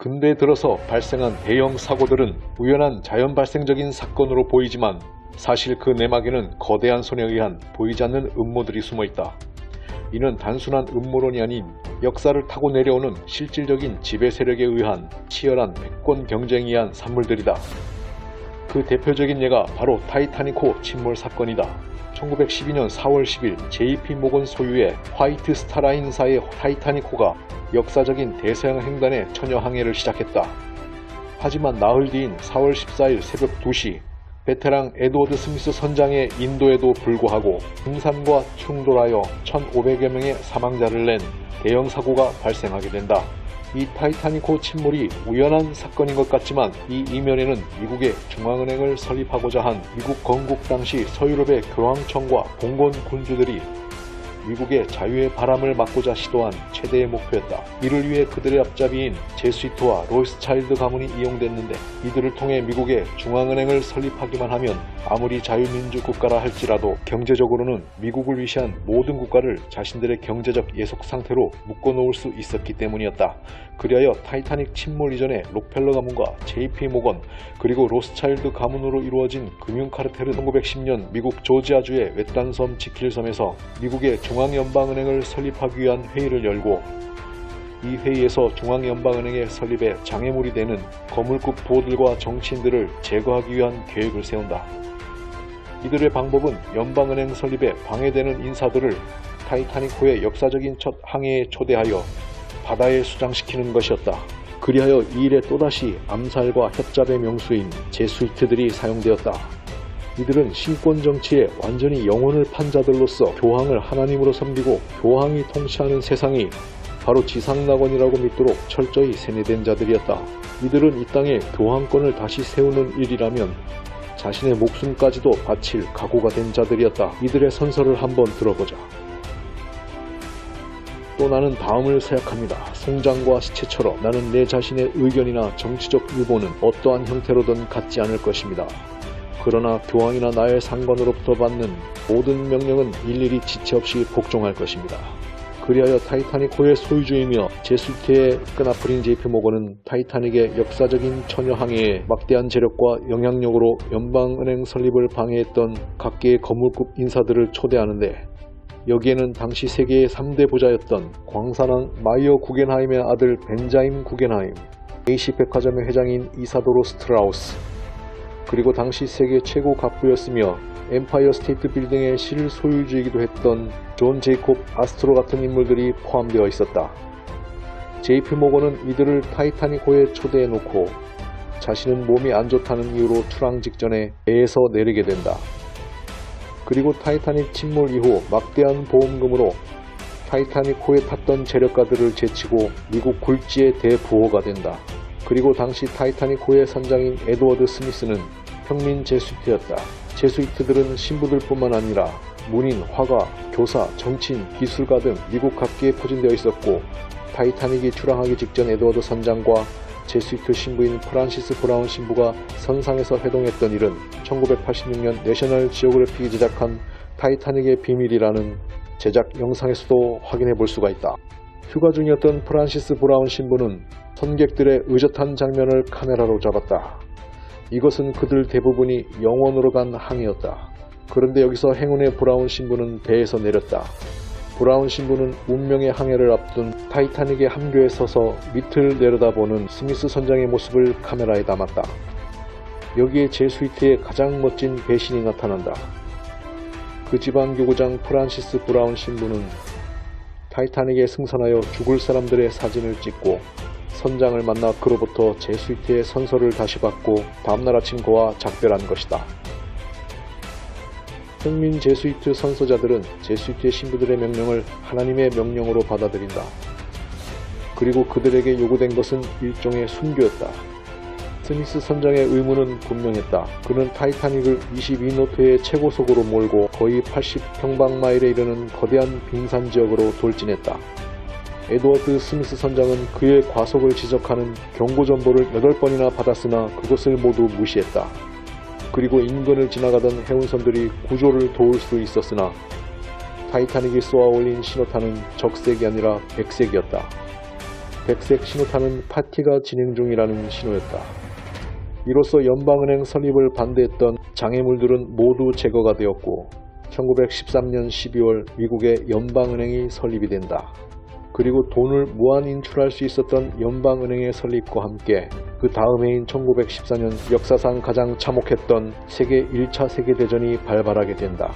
근대 들어서 발생한 대형 사고들은 우연한 자연 발생적인 사건으로 보이지만 사실 그 내막에는 거대한 손에 의한 보이지 않는 음모들이 숨어있다. 이는 단순한 음모론이 아닌 역사를 타고 내려오는 실질적인 지배 세력에 의한 치열한 패권 경쟁에 의한 산물들이다. 그 대표적인 예가 바로 타이타닉호 침몰 사건이다. 1912년 4월 10일 JP 모건 소유의 화이트 스타라인사의 타이타닉호가 역사적인 대서양 횡단의 처녀 항해를 시작했다. 하지만 나흘 뒤인 4월 14일 새벽 2시 베테랑 에드워드 스미스 선장의 인도에도 불구하고 등산과 충돌하여 1,500여 명의 사망자를 낸 대형 사고가 발생하게 된다. 이 타이타닉호 침몰이 우연한 사건인 것 같지만 이 이면에는 미국의 중앙은행을 설립하고자 한 미국 건국 당시 서유럽의 교황청과 공건 군주들이 미국의 자유의 바람을 막고자 시도한 최대의 목표였다. 이를 위해 그들의 앞잡이인 제스위트와 로스차일드 가문이 이용됐는데 이들을 통해 미국의 중앙은행을 설립하기만 하면 아무리 자유민주 국가라 할지라도 경제적으로는 미국을 위시한 모든 국가를 자신들의 경제적 예속 상태로 묶어놓을 수 있었기 때문이었다. 그리하여 타이타닉 침몰 이전에 록펠러 가문과 JP 모건 그리고 로스차일드 가문으로 이루어진 금융카르텔은 1910년 미국 조지아주의 외딴 섬 지킬섬에서 미국의 중앙연방은행을 설립하기 위한 회의를 열고 이 회의에서 중앙연방은행의 설립에 장애물이 되는 거물급 부호들과 정치인들을 제거하기 위한 계획을 세운다. 이들의 방법은 연방은행 설립에 방해되는 인사들을 타이타닉호의 역사적인 첫 항해에 초대하여 바다에 수장시키는 것이었다. 그리하여 이 일에 또다시 암살과 협잡의 명수인 제수이트들이 사용되었다. 이들은 신권정치에 완전히 영혼을 판 자들로서 교황을 하나님으로 섬기고 교황이 통치하는 세상이 바로 지상낙원이라고 믿도록 철저히 세뇌된 자들이었다. 이들은 이 땅에 교황권을 다시 세우는 일이라면 자신의 목숨까지도 바칠 각오가 된 자들이었다. 이들의 선서를 한번 들어보자. 또 나는 다음을 생각합니다. 송장과 시체처럼 나는 내 자신의 의견이나 정치적 유보는 어떠한 형태로든 갖지 않을 것입니다. 그러나 교황이나 나의 상관으로부터 받는 모든 명령은 일일이 지체 없이 복종할 것입니다. 그리하여 타이타닉호의 소유주이며 제수이트의 끈아풀인 JP 모건은 타이타닉의 역사적인 처녀 항해에 막대한 재력과 영향력으로 연방은행 설립을 방해했던 각계의 거물급 인사들을 초대하는데 여기에는 당시 세계의 3대 부자였던 광산왕 마이어 구겐하임의 아들 벤자임 구겐하임, AC 백화점의 회장인 이사도로 스트라우스, 그리고 당시 세계 최고 갑부였으며 엠파이어 스테이트 빌딩의 실소유주이기도 했던 존 제이콥 아스트로 같은 인물들이 포함되어 있었다. JP 모건은 이들을 타이타닉호에 초대해놓고 자신은 몸이 안 좋다는 이유로 출항 직전에 배에서 내리게 된다. 그리고 타이타닉 침몰 이후 막대한 보험금으로 타이타닉호에 탔던 재력가들을 제치고 미국 굴지의 대부호가 된다. 그리고 당시 타이타닉호의 선장인 에드워드 스미스는 평민 제수이트였다. 제수이트들은 신부들뿐만 아니라 문인, 화가, 교사, 정치인, 기술가 등 미국 각계에 포진되어 있었고 타이타닉이 출항하기 직전 에드워드 선장과 제수이트 신부인 프란시스 브라운 신부가 선상에서 회동했던 일은 1986년 내셔널 지오그래픽이 제작한 타이타닉의 비밀이라는 제작 영상에서도 확인해 볼 수가 있다. 휴가 중이었던 프란시스 브라운 신부는 선객들의 의젓한 장면을 카메라로 잡았다. 이것은 그들 대부분이 영원으로 간 항해였다. 그런데 여기서 행운의 브라운 신부는 배에서 내렸다. 브라운 신부는 운명의 항해를 앞둔 타이타닉의 함교에 서서 밑을 내려다보는 스미스 선장의 모습을 카메라에 담았다. 여기에 제수이트의 가장 멋진 배신이 나타난다. 그 집안 교구장 프란시스 브라운 신부는 타이타닉에 승선하여 죽을 사람들의 사진을 찍고 선장을 만나 그로부터 제수이트의 선서를 다시 받고 다음날 아침 그와 작별한 것이다. 평민 제수이트 선서자들은 제수이트의 신부들의 명령을 하나님의 명령으로 받아들인다. 그리고 그들에게 요구된 것은 일종의 순교였다. 스미스 선장의 의무는 분명했다. 그는 타이타닉을 22노트의 최고속으로 몰고 거의 80평방마일에 이르는 거대한 빙산 지역으로 돌진했다. 에드워드 스미스 선장은 그의 과속을 지적하는 경고 전보를 8번이나 받았으나 그것을 모두 무시했다. 그리고 인근을 지나가던 해운선들이 구조를 도울 수 있었으나 타이타닉이 쏘아올린 신호탄은 적색이 아니라 백색이었다. 백색 신호탄은 파티가 진행 중이라는 신호였다. 이로써 연방은행 설립을 반대했던 장애물들은 모두 제거가 되었고 1913년 12월 미국의 연방은행이 설립이 된다. 그리고 돈을 무한 인출할 수 있었던 연방은행의 설립과 함께 그 다음 해인 1914년 역사상 가장 참혹했던 세계 1차 세계대전이 발발하게 된다.